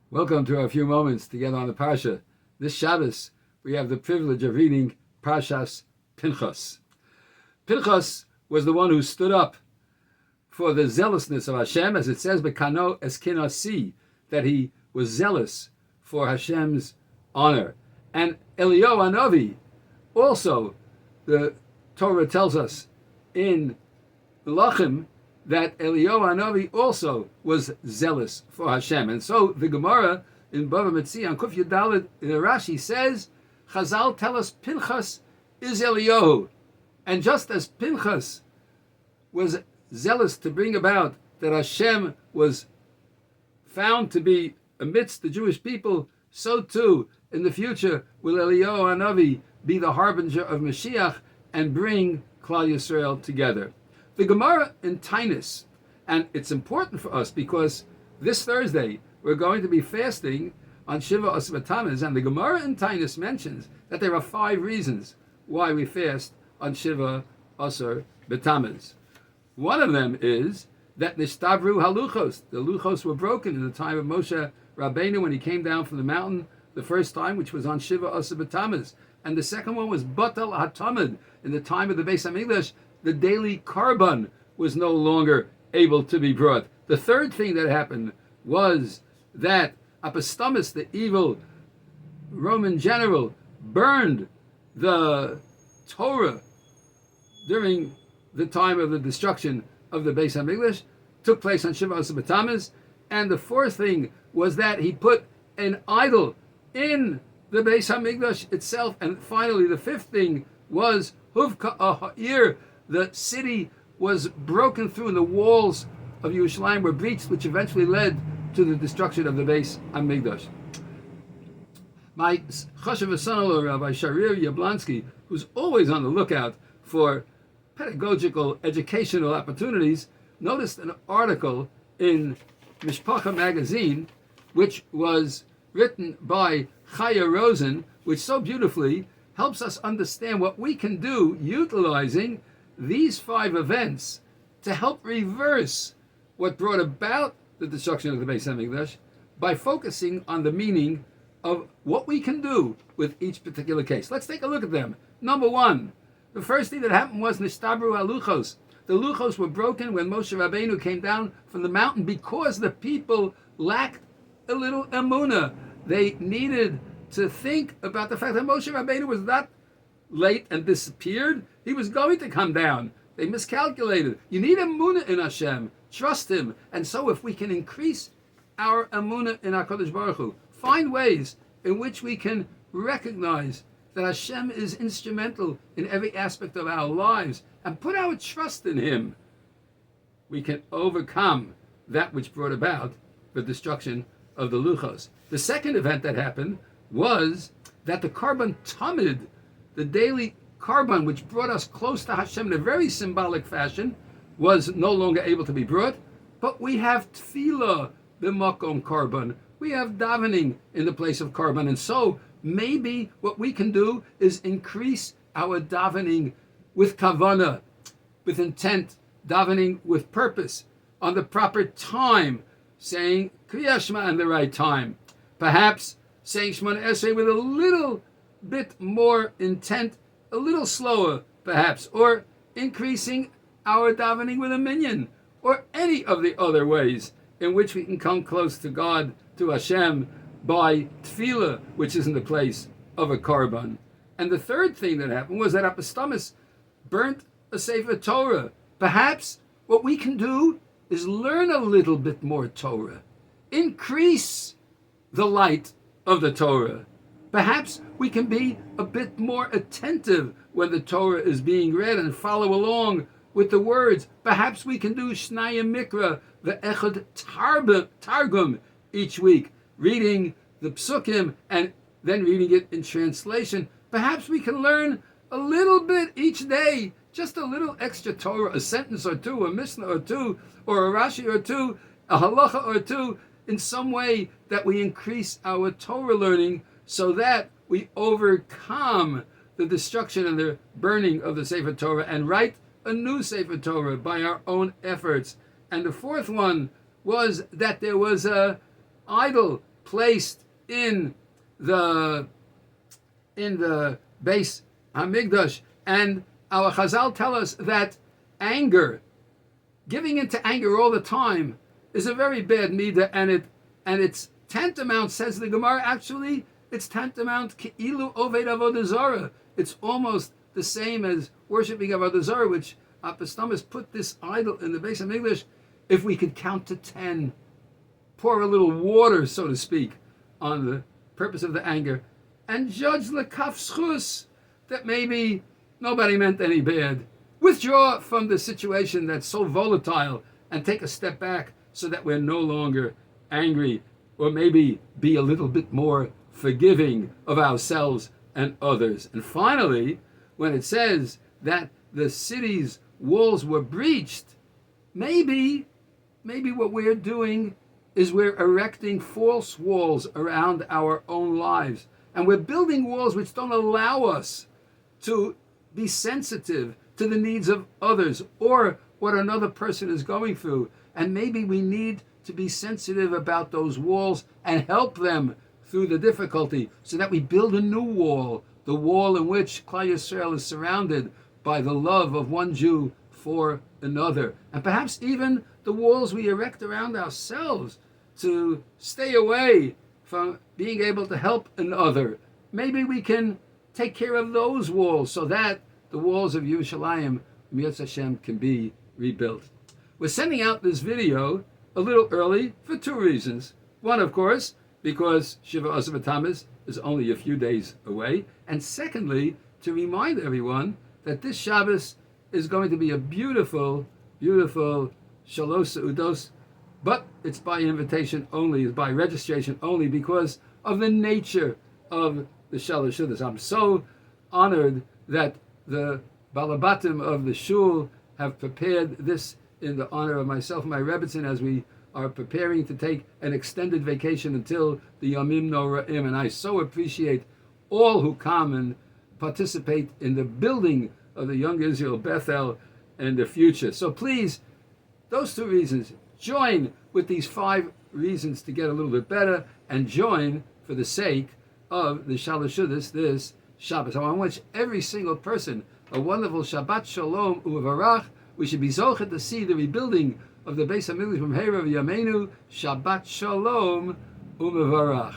Welcome to our few moments together on the Parsha. This Shabbos, we have the privilege of reading Parshas Pinchas. Pinchas was the one who stood up for the zealousness of Hashem, as it says, Bekano eskinasi, that he was zealous for Hashem's honor. And Eliyahu Hanavi, also, the Torah tells us in Melachim, that Eliyahu Hanavi also was zealous for Hashem. And so the Gemara in Bava Metzia on Kuf Yudalid in the Rashi says, Chazal tell us Pinchas is Eliyahu. And just as Pinchas was zealous to bring about that Hashem was found to be amidst the Jewish people, so too in the future will Eliyahu Hanavi be the harbinger of Mashiach and bring Klal Yisrael together. The Gemara in Tainus, and it's important for us because this Thursday we're going to be fasting on Shiva Asar B'Tammuz, and the Gemara in Tainus mentions that there are 5 reasons why we fast on Shiva Asar B'Tammuz. One of them is that Nishtabru Haluchos, the Luchos were broken in the time of Moshe Rabbeinu when he came down from the mountain the first time, which was on Shiva Asar B'Tammuz. And the second one was Batal HaTamid, in the time of the Beis HaMikdash, the daily korban was no longer able to be brought. The third thing that happened was that Apostomus, the evil Roman general, burned the Torah during the time of the destruction of the Beis HaMikdash, took place on Shiva Asar B'Tammuz. And the fourth thing was that he put an idol in the Beis HaMikdash itself. And finally, the fifth thing was Huvka Aha'ir, the city was broken through and the walls of Yerushalayim were breached, which eventually led to the destruction of the Beis HaMikdash. My Chashav son-in-law, Rabbi Sharir Yablonsky, who's always on the lookout for pedagogical, educational opportunities, noticed an article in Mishpacha magazine, which was written by Chaya Rosen, which so beautifully helps us understand what we can do utilizing these 5 events to help reverse what brought about the destruction of the Beis HaMikdash by focusing on the meaning of what we can do with each particular case. Let's take a look at them. Number 1, the first thing that happened was Nishtabru HaLuchos. The Luchos were broken when Moshe Rabbeinu came down from the mountain because the people lacked a little emunah. They needed to think about the fact that Moshe Rabbeinu was not late and disappeared. He was going to come down. They miscalculated. You need emunah in Hashem. Trust Him. And so if we can increase our emunah in HaKadosh Baruch Hu, find ways in which we can recognize that Hashem is instrumental in every aspect of our lives and put our trust in Him, we can overcome that which brought about the destruction of the Luchos. The second event that happened was that the Korban Tamid, the daily korban, which brought us close to Hashem in a very symbolic fashion, was no longer able to be brought. But we have tefillah, the makom korban. We have davening in the place of korban. And so maybe what we can do is increase our davening with kavanah, with intent, davening with purpose, on the proper time, saying Kriyas Shema in the right time. Perhaps saying Shemona Esrei with a little bit more intent, a little slower perhaps, or increasing our davening with a minyan, or any of the other ways in which we can come close to God, to Hashem, by tefillah, which is in the place of a korban. And the third thing that happened was that Apostomus burnt a Sefer Torah. Perhaps what we can do is learn a little bit more Torah, increase the light of the Torah. Perhaps we can be a bit more attentive when the Torah is being read and follow along with the words. Perhaps we can do Shnaya Mikra, the Echad Targum each week, reading the Psukim and then reading it in translation. Perhaps we can learn a little bit each day, just a little extra Torah, a sentence or two, a Mishnah or two, or a Rashi or two, a Halacha or two, in some way that we increase our Torah learning so that we overcome the destruction and the burning of the Sefer Torah and write a new Sefer Torah by our own efforts. And the fourth one was that there was a idol placed in the Beis Hamikdash. And our Chazal tell us that anger, giving into anger all the time, is a very bad midah, and it's tantamount, says the Gemara, actually, it's tantamount ke'ilu oved avodah zarah. It's almost the same as worshiping avodah zarah, which Apostomus put this idol in the Beis Hamikdash. If we could count to 10, pour a little water, so to speak, on the purpose of the anger, and judge lekaf schus, that maybe nobody meant any bad. Withdraw from the situation that's so volatile and take a step back so that we're no longer angry, or maybe be a little bit more forgiving of ourselves and others. And finally, when it says that the city's walls were breached, maybe what we're doing is we're erecting false walls around our own lives. And we're building walls which don't allow us to be sensitive to the needs of others or what another person is going through. And maybe we need to be sensitive about those walls and help them through the difficulty, so that we build a new wall, the wall in which Klal Yisrael is surrounded by the love of one Jew for another. And perhaps even the walls we erect around ourselves to stay away from being able to help another. Maybe we can take care of those walls so that the walls of Yerushalayim, Mitzvah Hashem, can be rebuilt. We're sending out this video a little early for two reasons. One, of course, because Shiva Asar B'Tammuz is only a few days away. And secondly, to remind everyone that this Shabbos is going to be a beautiful, beautiful Shalosh Seudos, but it's by invitation only, it's by registration only, because of the nature of the Shalosh Seudos. I'm so honored that the Balabatim of the Shul have prepared this in the honor of myself and my Rebbetzin as we are preparing to take an extended vacation until the Yamim Noraim. And I so appreciate all who come and participate in the building of the Young Israel Bethel and the future. So please, those two reasons, join with these 5 reasons to get a little bit better, and join for the sake of the Shalosh Seudos this Shabbos. I want to wish every single person a wonderful Shabbat Shalom Uvarach. We should be zochet to see the rebuilding of the Beis Hamikdash from Herav Yameinu. Shabbat Shalom Uvarach.